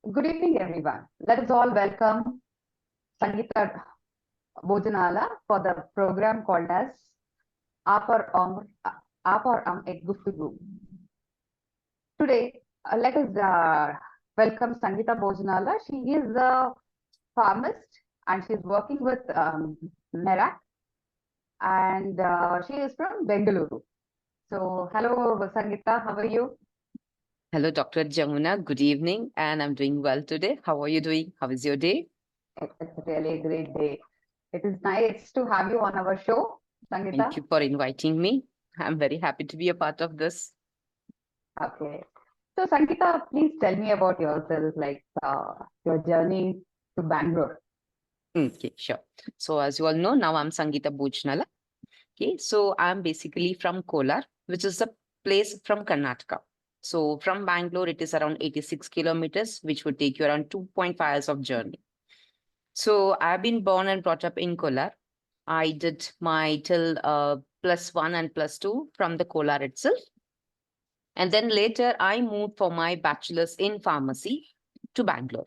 Good evening, everyone. Let us all welcome Sangeetha Bojanala for the program called as Aap or Ek Guftagu. Today, let us welcome Sangeetha Bojanala. She is a pharmacist and she is working with Merak, and she is from Bengaluru. So, hello, Sangeetha, how are you? Hello, Dr. Jamuna. Good evening, and I'm doing well today. How are you doing? How is your day? It's really a great day. It is nice to have you on our show, Thank Sangeetha. you for inviting me. I'm very happy to be a part of this. Okay. So, Sangeeta, please tell me about yourself, like your journey to Bangalore. Okay, sure. So, as you all know, now I'm Sangeetha Bojanala. Okay, so I'm basically from Kolar, which is a place from Karnataka. So, from Bangalore, it is around 86 kilometers, which would take you around 2.5 hours of journey. So, I've been born and brought up in Kolar. I did my till +1 and +2 from the Kolar itself. And then later, I moved for my bachelor's in pharmacy to Bangalore.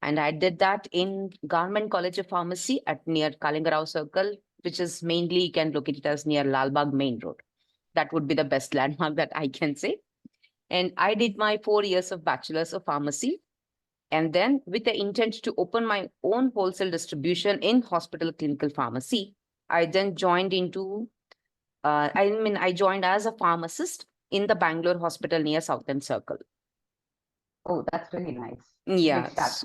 And I did that in Government College of Pharmacy at near Kalingarao Circle, which is mainly, you can locate it as near Lalbagh Main Road. That would be the best landmark that I can say. And I did my 4 years of bachelor's of pharmacy. And then with the intent to open my own wholesale distribution in hospital clinical pharmacy, I then joined I joined as a pharmacist in the Bangalore hospital near Southern Circle. Oh, that's really nice. Great start. Yes.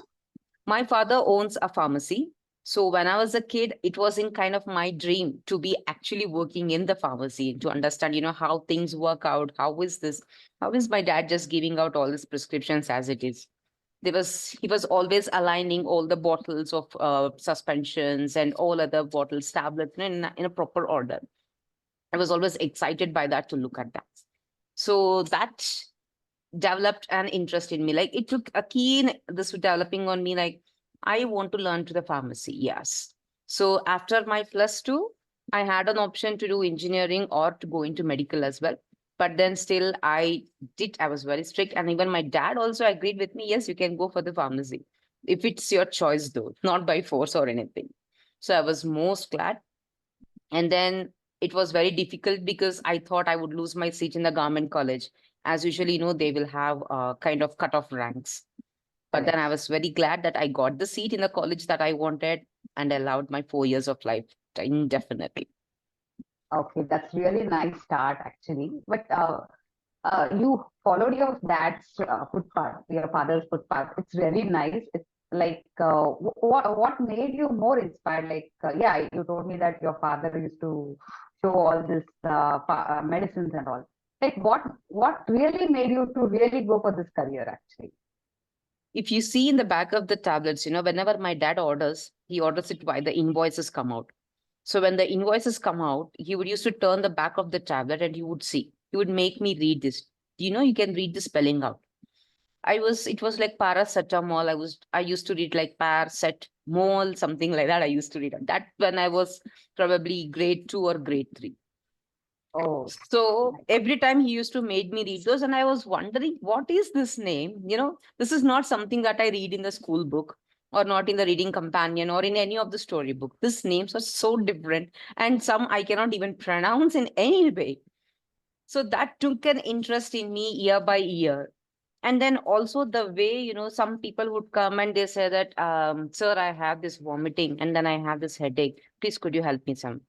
My father owns a pharmacy. So when I was a kid, it was in kind of my dream to be actually working in the pharmacy to understand, how things work out. How is this? How is my dad just giving out all these prescriptions as it is? He was always aligning all the bottles of suspensions and all other bottles, tablets in a proper order. I was always excited by that to look at that. So that developed an interest in me. Like it took a keen this developing on me. Like I want to learn to the pharmacy. Yes. So after my +2, I had an option to do engineering or to go into medical as well. But then still I was very strict. And even my dad also agreed with me. Yes, you can go for the pharmacy. If it's your choice though, not by force or anything. So I was most glad. And then it was very difficult because I thought I would lose my seat in the government college. As usually, they will have kind of cut-off ranks. But then I Correct. was very glad that I got the seat in the college that I wanted and allowed my 4 years of life indefinitely. Okay, that's really nice start actually. But you followed your dad's footpath, your father's footpath. It's really nice. It's like what made you more inspired? Like yeah, you told me that your father used to show all this medicines and all. Like what really made you to really go for this career actually? If you see in the back of the tablets, whenever my dad orders, he orders it while the invoices come out. So when the invoices come out, he would used to turn the back of the tablet and he would see. He would make me read this. You can read the spelling out. It was like paracetamol. I used to read like mole, something like that. I used to read that when I was probably grade 2 or grade 3. Oh, So nice. every time he used to make me read those, and I was wondering, what is this name? This is not something that I read in the school book or not in the reading companion or in any of the storybook. These names are so different, and some I cannot even pronounce in any way. So that took an interest in me year by year. And then also the way, some people would come and they say that, sir, I have this vomiting and then I have this headache. Please, could you help me some?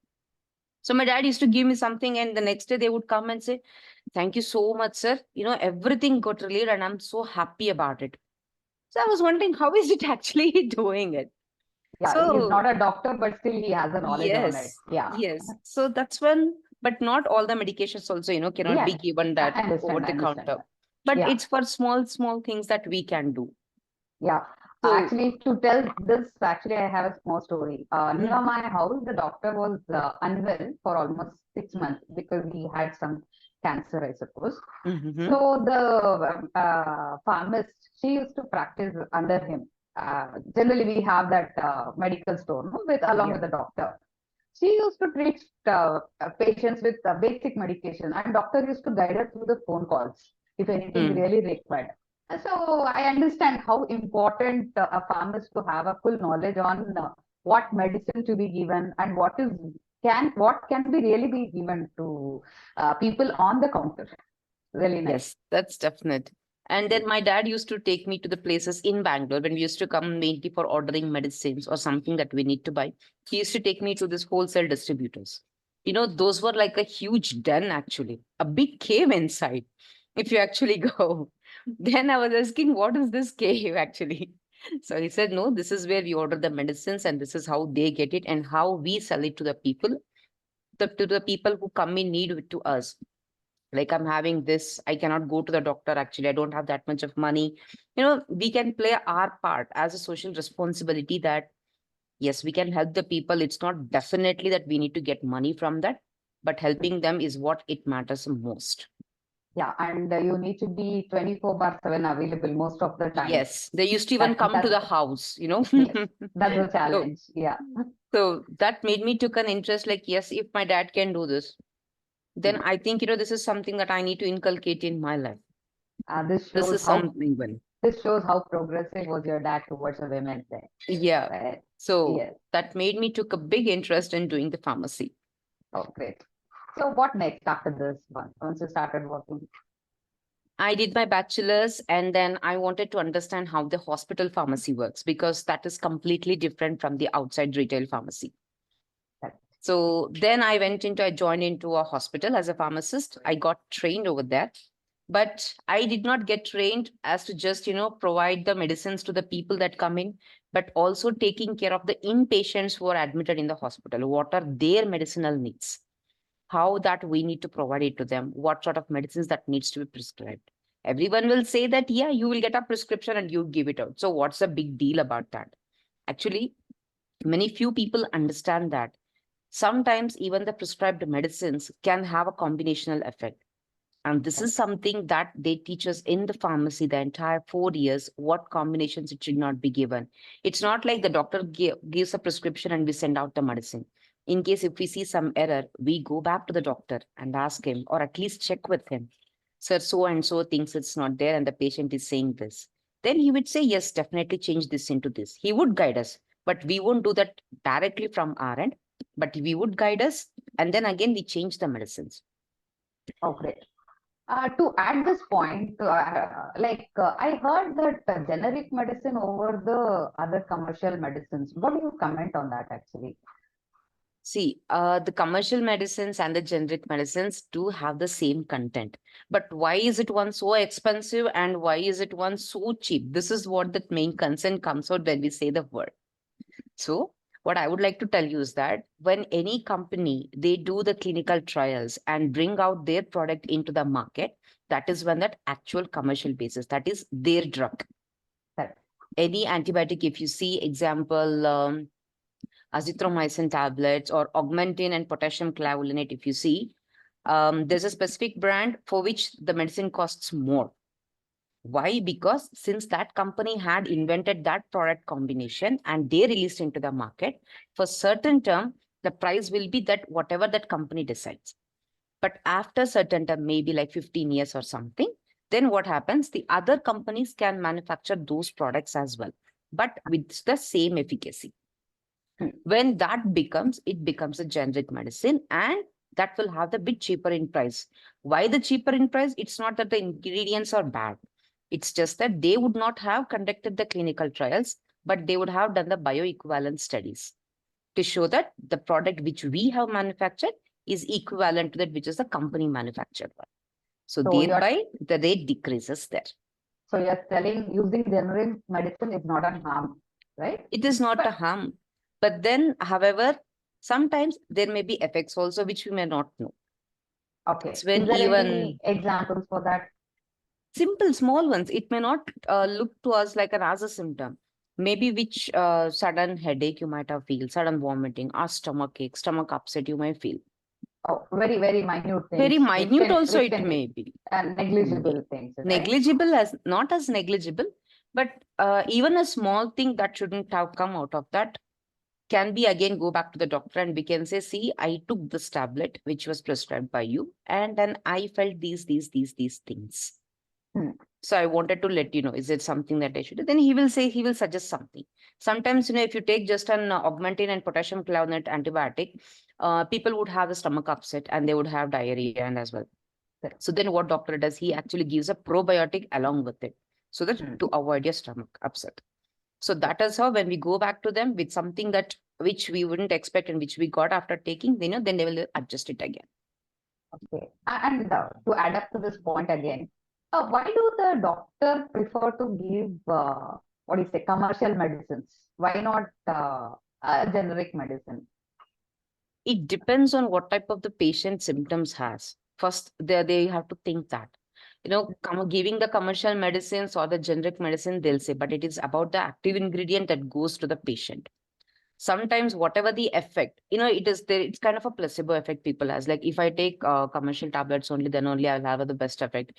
So my dad used to give me something, and the next day they would come and say, thank you so much, sir. Everything got relieved and I'm so happy about it. So I was wondering, how is it actually doing it? Yeah, he's So, not a doctor, but still he has a knowledge on it. yes, Yeah. yes. So that's when, but not all the medications also, cannot be Yeah, given I that over understand. I the understand counter. that. But Yeah, it's for small, small things that we can do. yeah. So, Actually, to tell this, actually, I have a small story. Near mhm, my house, the doctor was unwell for almost 6 months because he had some cancer, I suppose. mhm, So the pharmacist, she used to practice under him. Generally, we have that medical store no, with along yeah, with the doctor. She used to treat patients with basic medication, and doctor used to guide her through the phone calls if anything mm, really required. So I understand how important a farmer is to have a full knowledge on what medicine to be given and what can be really be given to people on the counter. Really nice. Yes, that's definite. And then my dad used to take me to the places in Bangalore when we used to come mainly for ordering medicines or something that we need to buy. He used to take me to this wholesale distributors. Those were like a huge den, actually, a big cave inside, if you actually go. Then I was asking, what is this cave actually? So he said, no, this is where we order the medicines and this is how they get it and how we sell it to the people, to the people who come in need to us. Like, I'm having this, I cannot go to the doctor, actually I don't have that much of money. We can play our part as a social responsibility, that yes, we can help the people. It's not definitely that we need to get money from that, but helping them is what it matters most. Yeah, and you need to be 24/7 available most of the time. Yes, they used to even come to the house. Yes, that's a So, challenge. Yeah. so that made me took an interest, like, yes, if my dad can do this, then I think, this is something that I need to inculcate in my life. This This shows is how something well. this shows how progressive was your dad towards the women there. Yeah. Right? So Yes. that made me took a big interest in doing the pharmacy. Oh, great. So what next after this one? Once you started working? I did my bachelor's and then I wanted to understand how the hospital pharmacy works, because that is completely different from the outside retail pharmacy. Right. So then I joined into a hospital as a pharmacist. I got trained over there, but I did not get trained as to just, provide the medicines to the people that come in, but also taking care of the inpatients who are admitted in the hospital. What are their medicinal needs? How that we need to provide it to them, what sort of medicines that needs to be prescribed. Everyone will say that, yeah, you will get a prescription and you give it out. So what's the big deal about that? Actually, many few people understand that sometimes even the prescribed medicines can have a combinational effect. And this is something that they teach us in the pharmacy the entire 4 years, what combinations it should not be given. It's not like the doctor gives a prescription and we send out the medicine. In case if we see some error, we go back to the doctor and ask him, or at least check with him. Sir, so and so thinks it's not there and the patient is saying this. Then he would say, yes, definitely change this into this. He would guide us, but we won't do that directly from our end, but we would guide us. And then again, we change the medicines. Oh, great. To add this point, I heard that generic medicine over the other commercial medicines. What do you comment on that actually? See, the commercial medicines and the generic medicines do have the same content. But why is it one so expensive and why is it one so cheap? This is what the main concern comes out when we say the word. So what I would like to tell you is that when any company, they do the clinical trials and bring out their product into the market, that is when that actual commercial basis, that is their drug. Right. Any antibiotic, if you see example, azithromycin tablets or augmentin and potassium clavulinate, if you see, there's a specific brand for which the medicine costs more. Why? Because since that company had invented that product combination and they released into the market, for certain term, the price will be that whatever that company decides. But after certain term, maybe like 15 years or something, then what happens? The other companies can manufacture those products as well, but with the same efficacy. When that becomes, it becomes a generic medicine and that will have the bit cheaper in price. Why the cheaper in price? It's not that the ingredients are bad. It's just that they would not have conducted the clinical trials, but they would have done the bioequivalent studies to show that the product which we have manufactured is equivalent to that which is the company manufactured one. So thereby the rate decreases there. So you're telling using generic medicine is not a harm, right? It is not a harm. But then, however, sometimes there may be effects also which we may not know. Okay. It's when Is there even any examples for that? simple, small ones, it may not look to us like as a symptom. Maybe which sudden headache you might have feel, sudden vomiting, or stomach ache, stomach upset you might feel. Oh, very, very minute things. Very minute also it may be. Negligible things, right? Negligible as not as negligible, but even a small thing that shouldn't have come out of that can be again go back to the doctor and we can say, see, I took this tablet which was prescribed by you and then I felt these things. So I wanted to let you know, is it something that I should do? Then he will say, he will suggest something. Sometimes, if you take just an augmentin and potassium clavulate antibiotic, people would have the stomach upset and they would have diarrhea and as well. Correct. So then what doctor does, he actually gives a probiotic along with it so that Mm. to avoid your stomach upset. So that is how when we go back to them with something that which we wouldn't expect and which we got after taking, then they will adjust it again. Okay. And to add up to this point again, why do the doctor prefer to give what do you say, commercial medicines? Why not generic medicine? It depends on what type of the patient symptoms has. First, they have to think that. Giving the commercial medicines or the generic medicine, they'll say, but it is about the active ingredient that goes to the patient. Sometimes whatever the effect, it is there, it's kind of a placebo effect people has. Like if I take commercial tablets only, then only I'll have the best effect.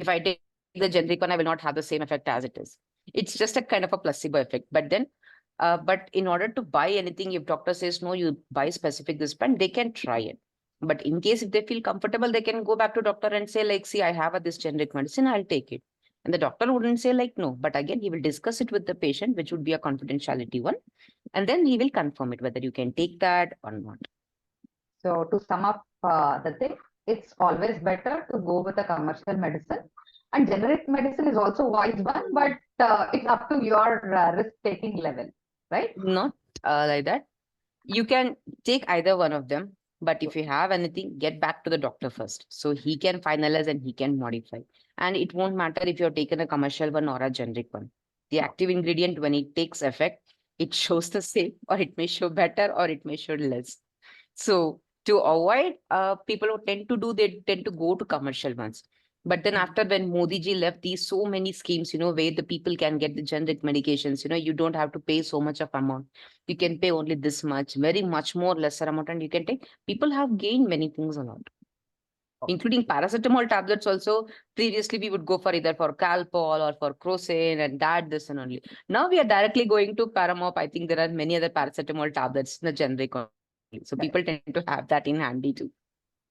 If I take the generic one, I will not have the same effect as it is. It's just a kind of a placebo effect. But in order to buy anything, if doctor says no, you buy specific this brand, they can try it. But in case if they feel comfortable, they can go back to doctor and say like, see, I have this generic medicine, I'll take it. And the doctor wouldn't say like no, but again, he will discuss it with the patient, which would be a confidentiality one. And then he will confirm it whether you can take that or not. So to sum up the thing, it's always better to go with a commercial medicine. And generic medicine is also wise one, but it's up to your risk-taking level, right? Not like that. You can take either one of them, but if you have anything, get back to the doctor first. So he can finalize and he can modify. And it won't matter if you're taken a commercial one or a generic one. The active ingredient, when it takes effect, it shows the same, or it may show better, or it may show less. So to avoid, people who tend to do, they tend to go to commercial ones. But then after when Modi ji left these so many schemes, where the people can get the generic medications, you don't have to pay so much of amount. You can pay only this much, very much more lesser amount, and you can take. People have gained many things a lot, including paracetamol tablets also. Previously, we would go for either for Calpol or for Crocin and that, this and only. Now we are directly going to Paramop. I think there are many other paracetamol tablets in the generic only. So people tend to have that in handy too.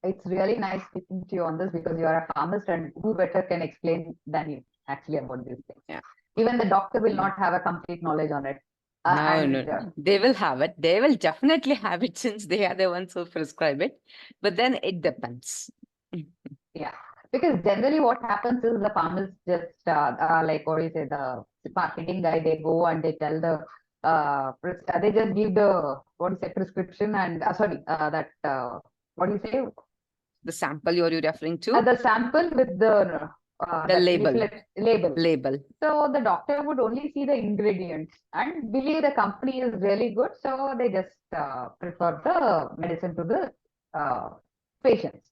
It's really nice speaking to you on this because you are a pharmacist and who better can explain than you actually about these things. Yeah. Even the doctor will not have a complete knowledge on it. No. They will have it. They will definitely have it since they are the ones who prescribe it. But then it depends. Yeah, because generally what happens is the farmers just like what do you say, the marketing guy, they go and they tell they just give the what do you say, prescription and what do you say, The sample you're referring to? the sample with the that label. label. So the doctor would only see the ingredients and believe the company is really good, so they just prefer the medicine to the patients.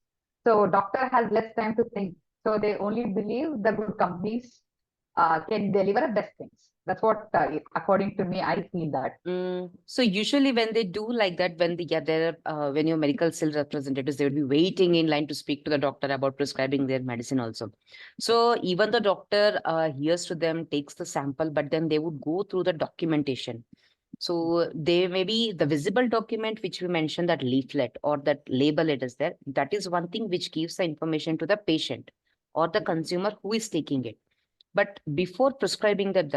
So doctor has less time to think. So they only believe the good companies can deliver the best things. That's what, according to me, I feel that. So usually when they do like that, when your medical sales representatives, they would be waiting in line to speak to the doctor about prescribing their medicine also. So even the doctor hears to them, takes the sample, but then they would go through the documentation. So they may be the visible document, which we mentioned, that leaflet or that label it is there. That is one thing which gives the information to the patient or the consumer who is taking it. But before prescribing that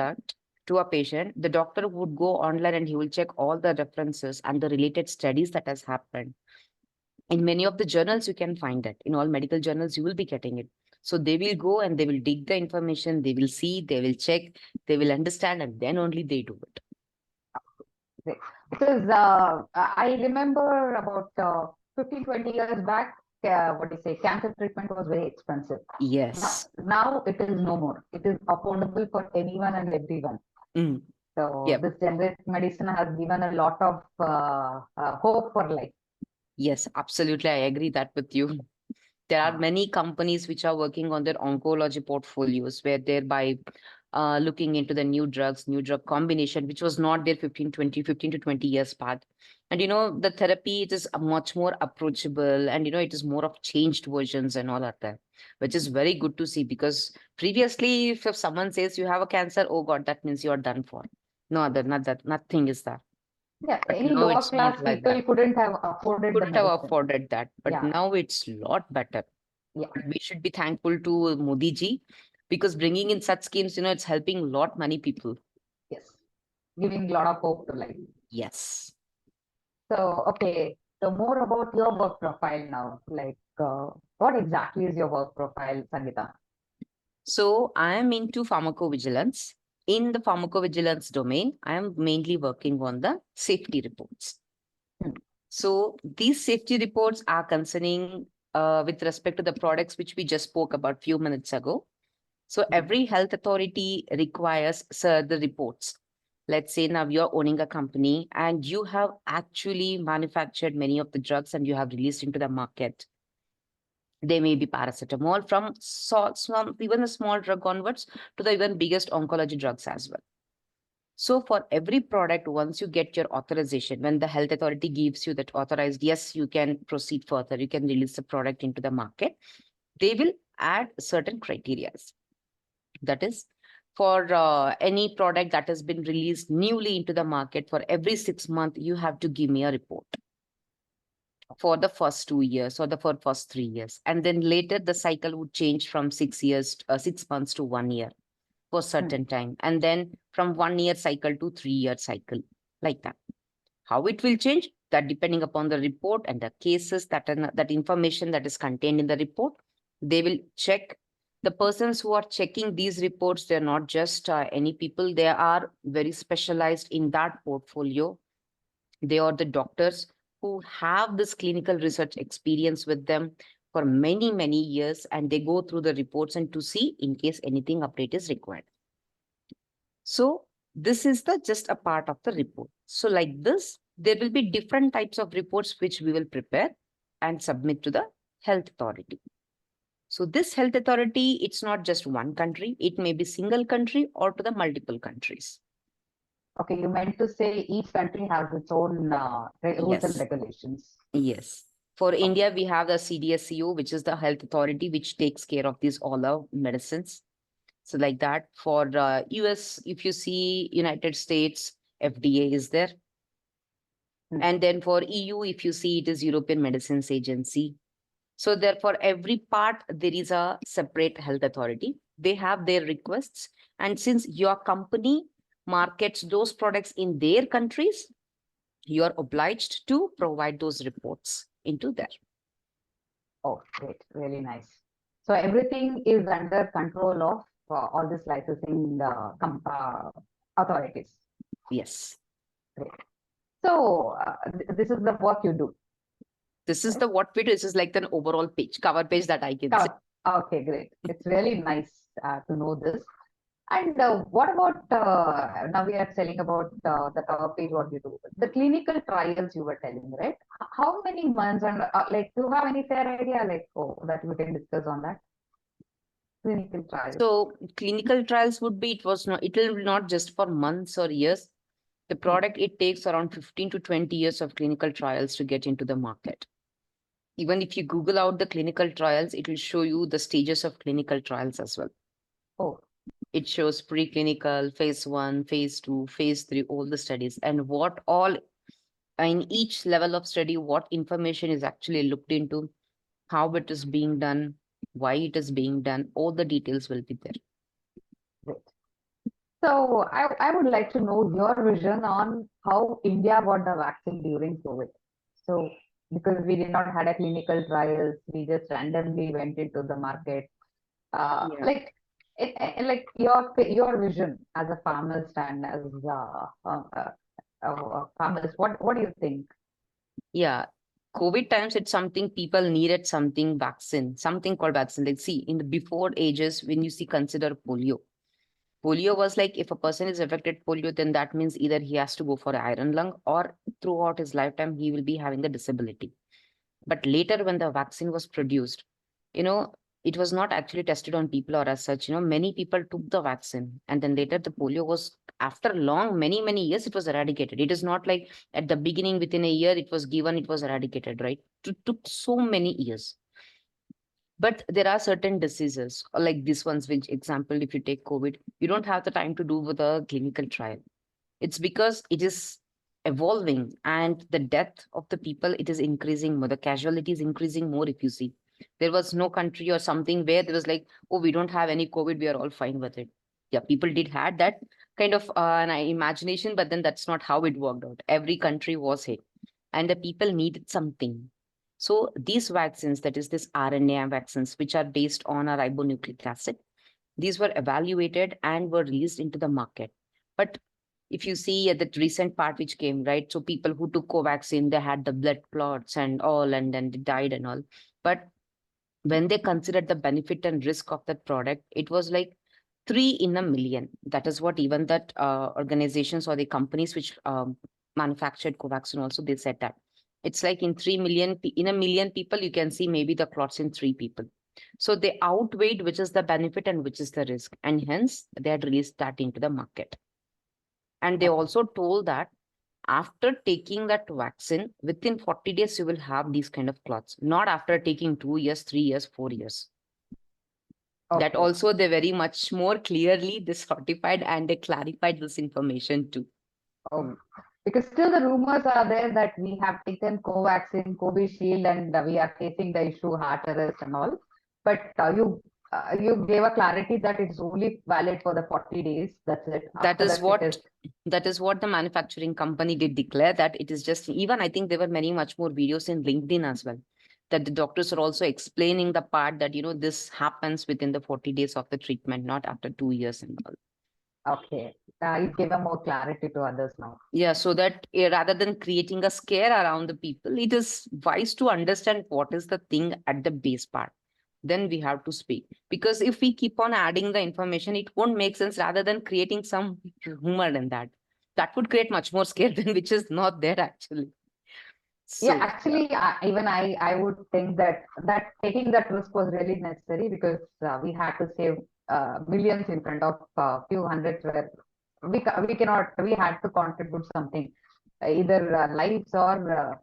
to a patient, the doctor would go online and he will check all the references and the related studies that has happened. In many of the journals, you can find that. In all medical journals, you will be getting it. So they will go and they will dig the information, they will see, they will check, they will understand, and then only they do it. Because I remember about 15, 20 years back, what do you say, cancer treatment was very expensive. Yes. Now it is no more. It is affordable for anyone and everyone. So this generic medicine has given a lot of hope for life. Yes, absolutely. I agree that with you. There are many companies which are working on their oncology portfolios where thereby looking into the new drug combination, which was not there 15 to 20 years back. And, the therapy, it is much more approachable and, it is more of changed versions and all of that, which is very good to see because previously, if someone says you have a cancer, oh God, that means you're done for. No other, not that, nothing is that. Yeah, But any now lower it's class not like people that. couldn't have afforded Couldn't have afforded that, but Yeah. now it's a lot better. Yeah. We should be thankful to Modi ji because bringing in such schemes, it's helping a lot many people. Yes. Giving a lot of hope to life. Yes. So, okay. So more about your work profile now. Like, what exactly is your work profile, Sangeetha? So I am into pharmacovigilance. In the pharmacovigilance domain, I am mainly working on the safety reports. Hmm. So these safety reports are concerning with respect to the products which we just spoke about few minutes ago. So every health authority requires the reports. Let's say now you're owning a company and you have actually manufactured many of the drugs and you have released into the market. They may be paracetamol from even a small drug onwards to the even biggest oncology drugs as well. So for every product, once you get your authorization, when the health authority gives you that authorized, yes, you can proceed further, you can release the product into the market, they will add certain criteria. That is, for any product that has been released newly into the market, for every 6 months, you have to give me a report for the first 2 years or the for first 3 years. And then later the cycle would change from 6 years, 6 months to 1 year for certain time. And then from 1 year cycle to 3 year cycle, like that. How it will change, that depending upon the report and the cases that information that is contained in the report, they will check. The persons who are checking these reports, they're not just any people, they are very specialized in that portfolio. They are the doctors who have this clinical research experience with them for many, many years, and they go through the reports and to see in case anything update is required. So this is the just a part of the report. So like this, there will be different types of reports which we will prepare and submit to the health authority. So this health authority, it's not just one country, it may be single country or to the multiple countries. Okay, you meant to say each country has its own rules and Yes. regulations. Yes. For India, we have the CDSCO, which is the health authority, which takes care of these all our medicines. So like that. For US, if you see United States, FDA is there. And then for EU, if you see, it is European Medicines Agency. So therefore, every part, there is a separate health authority. They have their requests. And since your company markets those products in their countries, you are obliged to provide those reports into there. Oh, great. Really nice. So everything is under control of all these licensing authorities. Yes. Great. So this is the work you do. This is the what we do. This is like an overall page, cover page that I can say. Okay, great. It's really nice to know this. And what about now we are telling about the cover page, what you do? The clinical trials you were telling, right? How many months and like, do you have any fair idea like that we can discuss on that? Clinical trials. So clinical trials would be, it will not just for months or years. The product, it takes around 15 to 20 years of clinical trials to get into the market. Even if you Google out the clinical trials, it will show you the stages of clinical trials as well. Oh. It shows preclinical, phase 1, phase 2, phase 3, all the studies, and what all in each level of study, what information is actually looked into, how it is being done, why it is being done, all the details will be there. Great. So I would like to know your vision on how India got the vaccine during COVID. So because we did not had a clinical trials, we just randomly went into the market. Like like your vision as a pharmacist and as farmers, what do you think? Yeah. COVID times, it's something people needed something vaccine, something called vaccine. Like see, in the before ages, when you see consider polio. Polio was like if a person is affected polio, then that means either he has to go for iron lung or throughout his lifetime, he will be having the disability. But later when the vaccine was produced, it was not actually tested on people or as such, many people took the vaccine and then later the polio was after long, many, many years, it was eradicated. It is not like at the beginning, within a year, it was given, it was eradicated, right? It took so many years. But there are certain diseases like this ones, which example, if you take COVID, you don't have the time to do with a clinical trial. It's because it is evolving and the death of the people, it is increasing more. The casualty is increasing more if you see. There was no country or something where there was like, oh, we don't have any COVID, we are all fine with it. Yeah, people did had that kind of an imagination, but then that's not how it worked out. Every country was hit and the people needed something. So these vaccines, that is this RNA vaccines, which are based on a ribonucleic acid, these were evaluated and were released into the market. But if you see at that recent part which came, right? So people who took Covaxin, they had the blood clots and all, and then they died and all. But when they considered the benefit and risk of that product, it was like 3 in a million. That is what even that organizations or the companies which manufactured Covaxin also, they said that. It's like in 3 million, in a million people, you can see maybe the clots in 3 people. So they outweighed which is the benefit and which is the risk. And hence they had released that into the market. And they also told that after taking that vaccine, within 40 days, you will have these kind of clots, not after taking 2 years, 3 years, 4 years. That also they very much more clearly they certified and they clarified this information too. Because still the rumors are there that we have taken Covaxin, Covishield, and we are facing the issue heart arrest and all. But you gave a clarity that it's only valid for the 40 days. That's it. That is what the manufacturing company did declare, that it is just, even I think there were many much more videos in LinkedIn as well, that the doctors are also explaining the part that, you know, this happens within the 40 days of the treatment, not after 2 years and all. Okay. It gave a more clarity to others now. Yeah, so that rather than creating a scare around the people, it is wise to understand what is the thing at the base part. Then we have to speak. Because if we keep on adding the information, it won't make sense rather than creating some humor in that. That would create much more scare than which is not there actually. So, yeah, actually, even I would think that taking that risk was really necessary because we had to save millions in front of few hundreds where we cannot, we had to contribute something, either lives or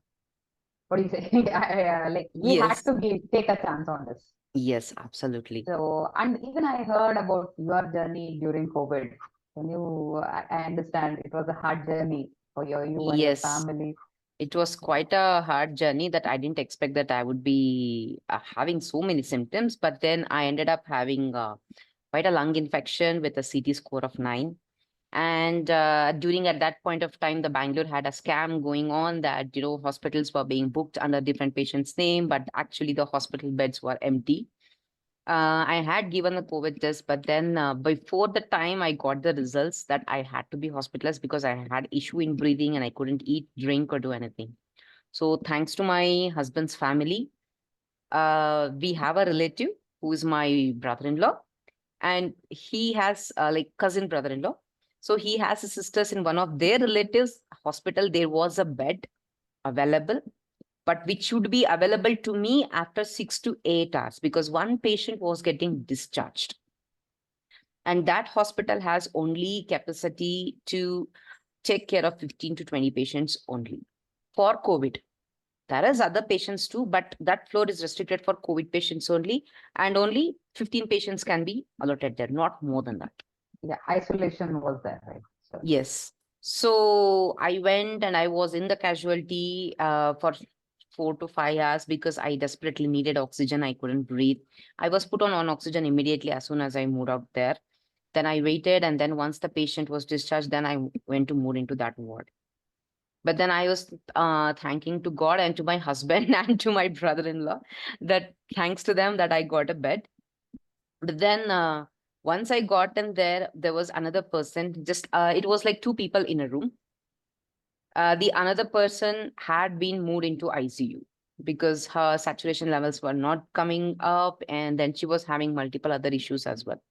what do you say? Like we had yes. to take a chance on this. Yes, absolutely. So, and even I heard about your journey during COVID. Can you? I understand it was a hard journey for you and your Yes. family. It was quite a hard journey that I didn't expect that I would be having so many symptoms, but then I ended up having quite a lung infection with a CT score of 9. And during at that point of time, the Bangalore had a scam going on that, you know, hospitals were being booked under different patients' name, but actually the hospital beds were empty. I had given a COVID test, but then before the time I got the results that I had to be hospitalized because I had issue in breathing and I couldn't eat, drink, or do anything. So thanks to my husband's family, we have a relative who is my brother-in-law, and he has like cousin brother-in-law. So he has his sisters in one of their relatives' hospital. There was a bed available, but which should be available to me after 6 to 8 hours because one patient was getting discharged. And that hospital has only capacity to take care of 15 to 20 patients only for COVID. There is other patients too, but that floor is restricted for COVID patients only, and only 15 patients can be allotted there, not more than that. Yeah, isolation was there, right? So. Yes. So I went and I was in the casualty for 4 to 5 hours because I desperately needed oxygen. I couldn't breathe. I was put on oxygen immediately as soon as I moved out there. Then I waited, and then once the patient was discharged, then I went to move into that ward. But then I was thanking to God and to my husband and to my brother-in-law that thanks to them that I got a bed. But then once I got in there, there was another person, just it was like 2 people in a room. The another person had been moved into ICU because her saturation levels were not coming up, and then she was having multiple other issues as well.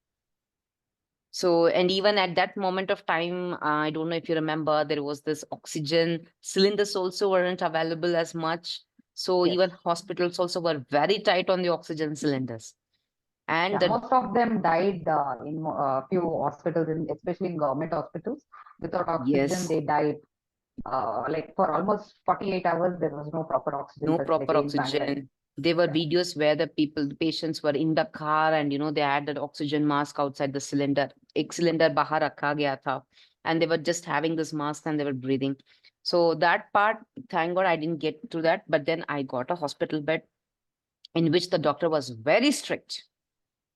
So, and even at that moment of time, I don't know if you remember, there was this oxygen cylinders also weren't available as much. So Yes. even hospitals also were very tight on the oxygen cylinders. And yeah, most of them died in a few hospitals, especially in government hospitals. Without oxygen, yes, they died. Like for almost 48 hours, there was no proper oxygen no facility proper in Bangalore. oxygen. There were Yeah. videos where the patients were in the car and, you know, they had that oxygen mask outside the cylinder. Ek cylinder bahar rakha gaya tha. And they were just having this mask and they were breathing. So that part, thank God I didn't get to that. But then I got a hospital bed in which the doctor was very strict.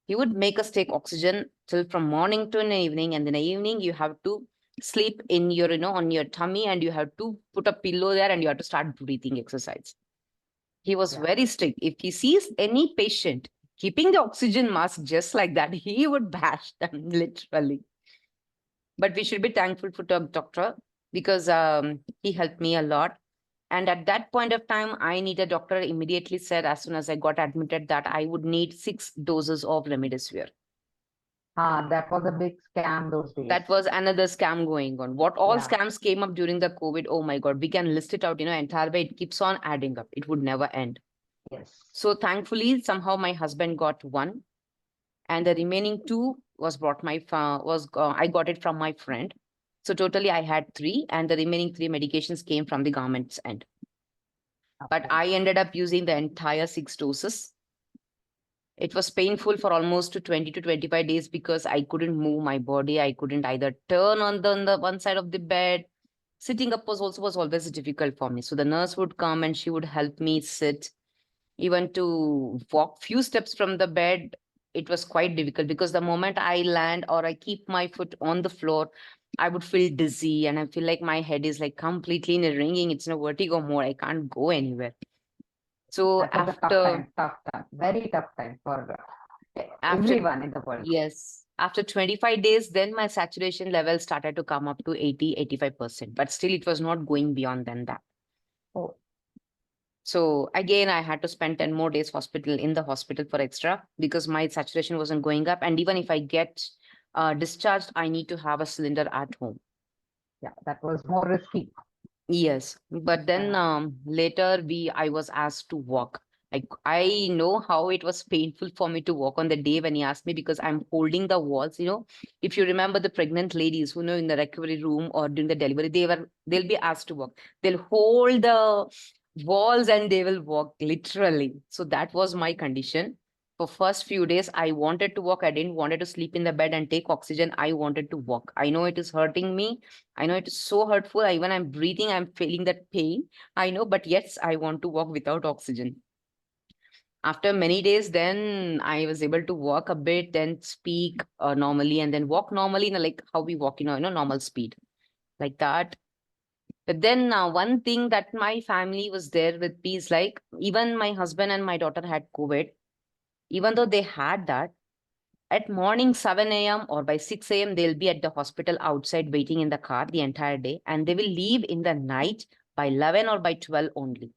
He would make us take oxygen till from morning to an evening, and in the evening you have to sleep in your, on your tummy, and you have to put a pillow there and you have to start breathing exercise. He was very strict. If he sees any patient keeping the oxygen mask just like that, he would bash them literally. But we should be thankful for the doctor because he helped me a lot. And at that point of time, I need a doctor immediately said as soon as I got admitted that I would need 6 doses of remdesivir. That was a big scam those days. That was another scam going on. What all scams came up during the COVID, oh my God, we can list it out, entire way. It keeps on adding up. It would never end. Yes. So thankfully, somehow my husband got 1 and the remaining 2 was I got it from my friend. So totally I had 3 and the remaining 3 medications came from the government's end. But I ended up using the entire 6 doses. It was painful for almost 20 to 25 days because I couldn't move my body. I couldn't either turn on the one side of the bed. Sitting up was always difficult for me. So the nurse would come and she would help me sit. Even to walk few steps from the bed, it was quite difficult because the moment I land or I keep my foot on the floor, I would feel dizzy and I feel like my head is like completely in a ringing. It's in a vertigo mode. I can't go anywhere. So that was a tough time, very tough time for everyone in the world. Yes. After 25 days, then my saturation level started to come up to 80-85%, but still it was not going beyond than that. Oh. So again, I had to spend 10 more days in the hospital for extra because my saturation wasn't going up. And even if I get discharged, I need to have a cylinder at home. Yeah, that was more risky. Yes, but then later I was asked to walk. I know how it was painful for me to walk on the day when he asked me because I'm holding the walls. If you remember the pregnant ladies who know in the recovery room or during the delivery, they'll be asked to walk. They'll hold the walls and they will walk literally. So that was my condition. For first few days, I wanted to walk. I didn't wanted to sleep in the bed and take oxygen. I wanted to walk. I know it is hurting me. I know it is so hurtful. When I'm breathing, I'm feeling that pain. I know, but yes, I want to walk without oxygen. After many days, then I was able to walk a bit, then speak normally, and then walk normally, like how we walk, normal speed, like that. But then one thing that my family was there with me is like, even my husband and my daughter had COVID. Even though they had that, at morning 7 a.m. or by 6 a.m., they'll be at the hospital outside waiting in the car the entire day. And they will leave in the night by 11 or by 12 only.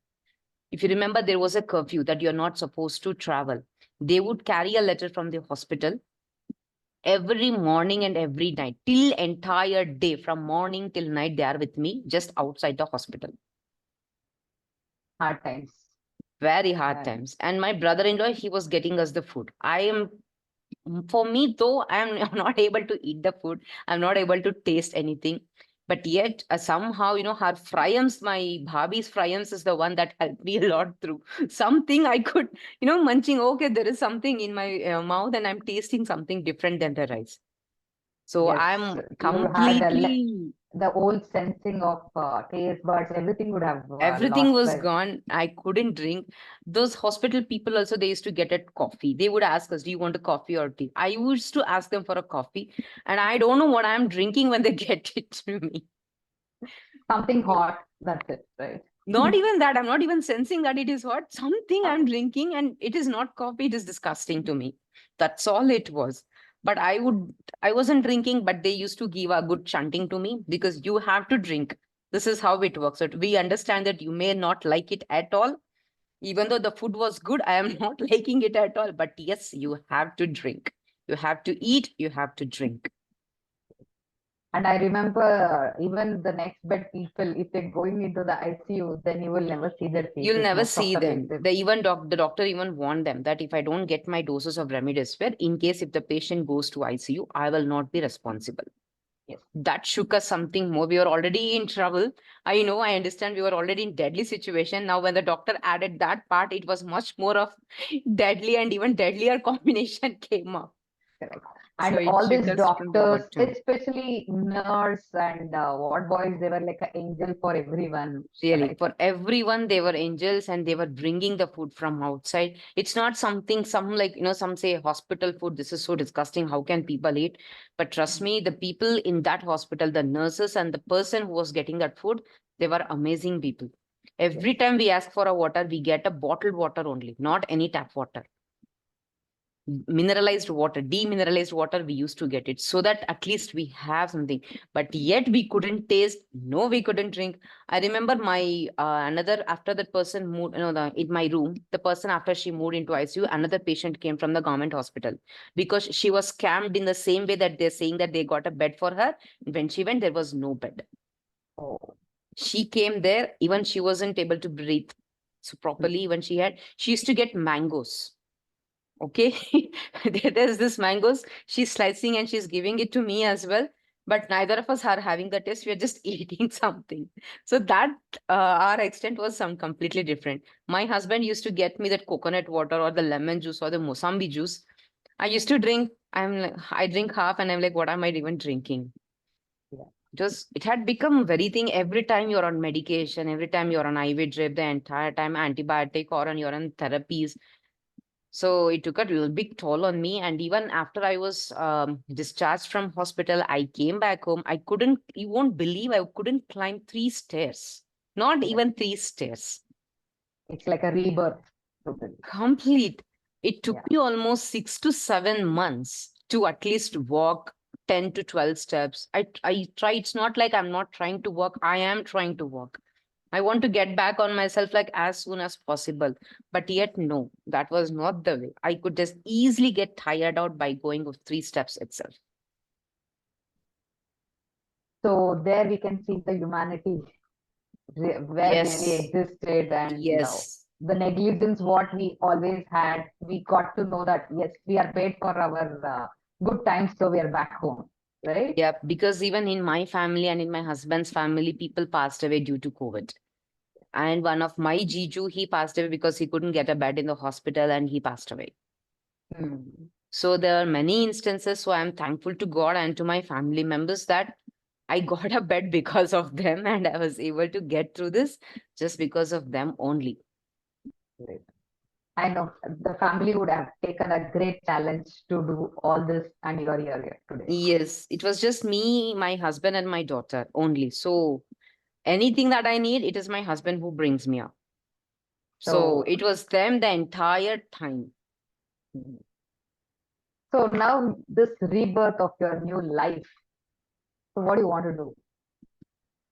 If you remember, there was a curfew that you're not supposed to travel. They would carry a letter from the hospital every morning and every night till entire day, from morning till night. They are with me just outside the hospital. Hard times. Very hard times. And my brother-in-law, he was getting us the food. For me, though, I'm not able to eat the food. I'm not able to taste anything. But yet, somehow, her fryams, my bhabhi's fryams is the one that helped me a lot through. Something I could, munching, okay, there is something in my mouth and I'm tasting something different than the rice. So yes, I'm completely... The old sensing of taste buds, everything would have everything was gone. I couldn't drink. Those hospital people also, they used to get a coffee. They would ask us, do you want a coffee or tea? I used to ask them for a coffee. And I don't know what I'm drinking when they get it to me. Something hot, that's it, right? Not even that. I'm not even sensing that it is hot. Something I'm drinking and it is not coffee. It is disgusting to me. That's all it was. But I wasn't drinking, but they used to give a good chanting to me because you have to drink. This is how it works. So we understand that you may not like it at all. Even though the food was good, I am not liking it at all. But yes, you have to drink. You have to eat. You have to drink. And I remember even the next bed people, if they're going into the ICU, then you will never see their faces. You'll never see them. The doctor even warned them that if I don't get my doses of remdesivir, in case if the patient goes to ICU, I will not be responsible. Yes. That shook us something more. We were already in trouble. I know, I understand we were already in deadly situation. Now, when the doctor added that part, it was much more of deadly and even deadlier combination came up. Correct. And So it all took these us from the doctors, bottom. especially nurse and what boys, they were like an angel for everyone, Really, right? for everyone, they were angels and they were bringing the food from outside. It's not something, some like, some say hospital food, this is so disgusting. How can people eat? But trust me, the people in that hospital, the nurses and the person who was getting that food, they were amazing people. Yes. Every time we ask for a water, we get a bottled water only, not any tap water. Mineralized water, demineralized water, we used to get it so that at least we have something. But yet we couldn't taste. No, we couldn't drink. I remember my another after that person moved, in my room, the person after she moved into ICU, another patient came from the government hospital because she was scammed in the same way that they're saying that they got a bed for her. When she went, there was no bed. Oh. She came there, even she wasn't able to breathe so properly. When she used to get mangoes. Okay, there's this mangoes. She's slicing and she's giving it to me as well. But neither of us are having the taste. We are just eating something. So that our extent was some completely different. My husband used to get me that coconut water or the lemon juice or the mosambi juice. I used to drink. I drink half, and I'm like, what am I even drinking? Yeah. It had become very thing. Every time you're on medication, every time you're on IV drip, the entire time antibiotic or on you're on therapies. So it took a real big toll on me. And even after I was discharged from hospital, I came back home. You won't believe I couldn't climb 3 stairs, not Yes. even 3 stairs. It's like a rebirth. Totally. Complete. It took Yeah. me almost 6 to 7 months to at least walk 10 to 12 steps. I try. It's not like I'm not trying to walk. I am trying to walk. I want to get back on myself like as soon as possible. But yet, no, that was not the way. I could just easily get tired out by going with 3 steps itself. So there we can see the humanity where really Yes. existed, and Yes. the negligence what we always had. We got to know that yes, we are paid for our good times, so we are back home, right? Yeah. Because even in my family and in my husband's family, people passed away due to COVID. And one of my Jiju, he passed away because he couldn't get a bed in the hospital and he passed away. Hmm. So there are many instances. So I'm thankful to God and to my family members that I got a bed because of them and I was able to get through this just because of them only. Great. I know the family would have taken a great challenge to do all this, and you are here today. Yes, it was just me, my husband, and my daughter only. So anything that I need, it is my husband who brings me up. So So, it was them the entire time. mhm. So now this rebirth of your new life. So what do you want to do?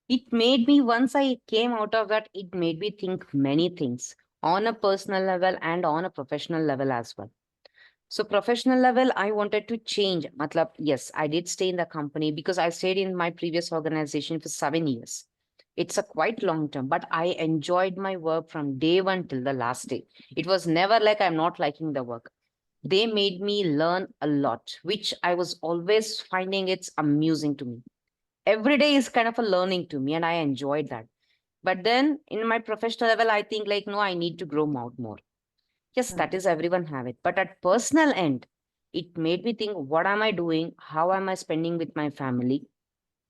It made me, once I came out of that, it made me think many things on a personal level and on a professional level as well. So professional level, I wanted to change. Matlab, yes, I did stay in the company because I stayed in my previous organization for 7 years. It's a quite long term, but I enjoyed my work from day one till the last day. It was never like I'm not liking the work. They made me learn a lot, which I was always finding it's amusing to me. Every day is kind of a learning to me, and I enjoyed that. But then in my professional level, I think like, no, I need to grow out more. Yes, that Hmm. is everyone have it. But at personal end, it made me think, what am I doing? How am I spending with my family?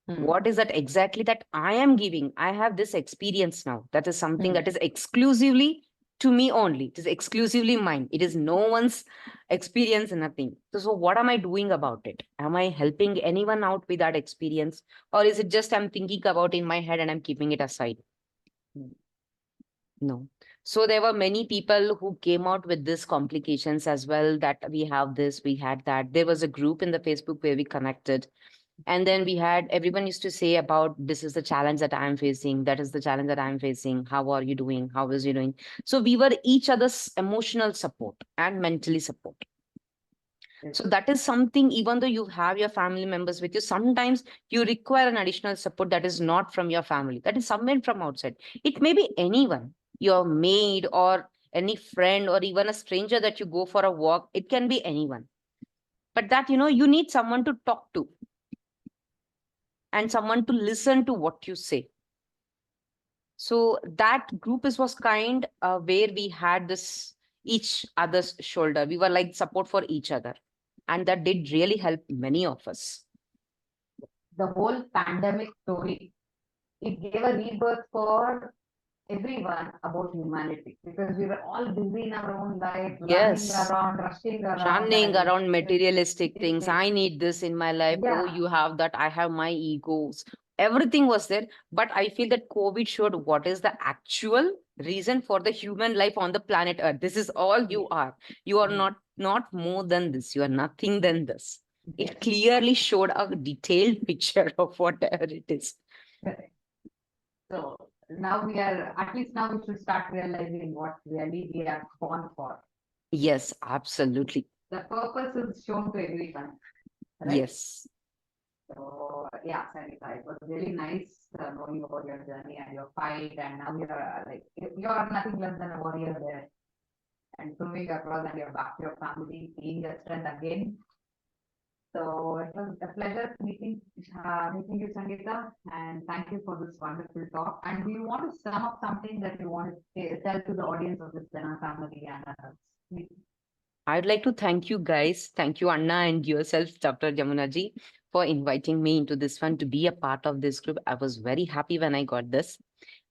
Hmm. What is that exactly that I am giving? I have this experience now. That is something Hmm. that is exclusively to me only. It is exclusively mine. It is no one's experience, nothing. So what am I doing about it? Am I helping anyone out with that experience? Or is it just I'm thinking about in my head and I'm keeping it aside? Hmm. No. So there were many people who came out with these complications as well, that we have this, we had that. There was a group in the Facebook where we connected. And then we had, everyone used to say about, this is the challenge that I'm facing. That is the challenge that I'm facing. How are you doing? How is you doing? So we were each other's emotional support and mentally support. Yes. So that is something, even though you have your family members with you, sometimes you require an additional support that is not from your family, that is someone from outside. It may be anyone, your maid or any friend or even a stranger that you go for a walk. It can be anyone. But that, you need someone to talk to and someone to listen to what you say. So that group was kind where we had this each other's shoulder. We were like support for each other. And that did really help many of us. The whole pandemic story, it gave a rebirth for everyone about humanity because we were all busy in our own life, running Yes. around, rushing around, Running and around materialistic these things. things. I need this in my life. Oh, Yeah, you have that. I have my egos. Everything was there. But I feel that COVID showed what is the actual reason for the human life on the planet Earth. This is all you are. You are yes, not more than this. You are nothing than this. yes, It clearly showed a detailed picture of whatever it is. correct. So now we are, at least now we should start realizing what really we are born for. Yes, absolutely. The purpose is shown to everyone, right? Yes. So yeah, Sangeetha, it was really nice knowing about your journey and your fight, and now you're like you are nothing less than a warrior there, and proving across and you're back to your family, seeing your strength again. So it was a pleasure meeting you, Sangeetha, and thank you for this wonderful talk. And do you want to sum up something that you want to tell to the audience of this Jana family and others? I'd like to thank you guys. Thank you, Anna, and yourself, Dr. Jamuna ji, for inviting me into this one to be a part of this group. I was very happy when I got this.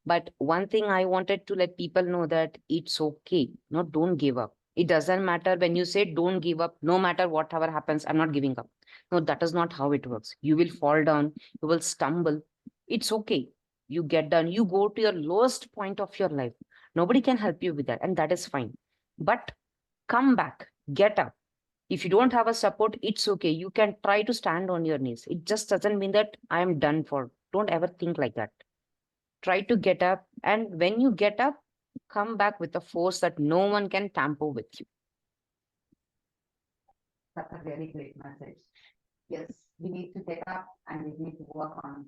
But one thing I wanted to let people know that it's okay. No, don't give up. It doesn't matter when you say don't give up, no matter whatever happens, I'm not giving up. No, that is not how it works. You will fall down, you will stumble. It's okay. You get down, you go to your lowest point of your life. Nobody can help you with that, and that is fine. But come back, get up. If you don't have a support, it's okay. You can try to stand on your knees. It just doesn't mean that I am done for. Don't ever think like that. Try to get up. And when you get up, come back with a force that no one can tamper with you. That's a very great message. Yes, we need to take up and we need to work on.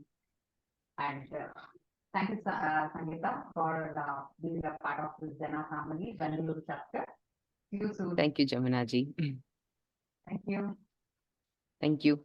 And thank you, Sangeetha, for being a part of this Jana family, Bangalore chapter. See you soon. Thank you, Jamuna ji. Thank you. Thank you.